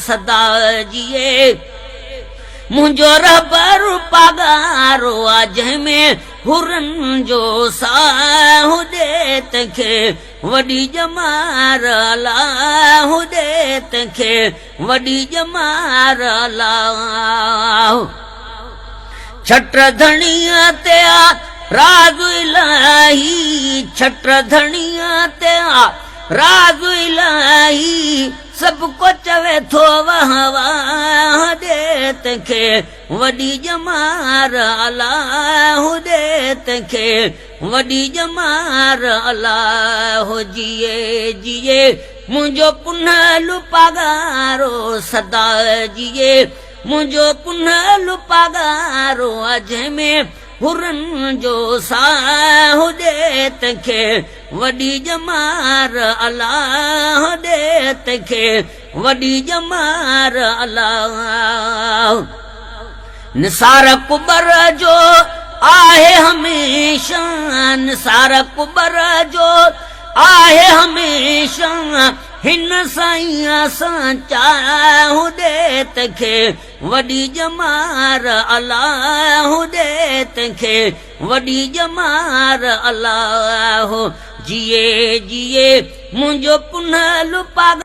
सदा जिए मुंहिंजो रहबर पगारो आ जंहिंमें हुरन जो साहु दे तंहिंखे वॾी जमार अलाह दे तंहिंखे वॾी जमार अलाह छट धणीअ ते आ राज इलाही छट धणीअ ते आ राज इलाही सब को चवे थो वाह वाह दे तंहिंखे वॾी जमार अलाह दे तंहिंखे वॾी जमार अलाह जिए जिए मुंहिंजो पुनहलु पगारो सदा जिए मुंहिंजो पुनहलु पगारो आ जंहिंमें हुरन जो साहु दे तंहिंखे वॾी जमार अलाह दे तंहिंखे वॾी जमार अलाह निसार कुबर जो आहे हमेशा निसार कुबर जो आहे हमेशा हिन साईं सां चाहूं दे तंहिंखे वॾी जमार अलाह दे तंहिंखे वॾी जमार अलाह जिए जिए मुंहिंजो पुनहलु पगार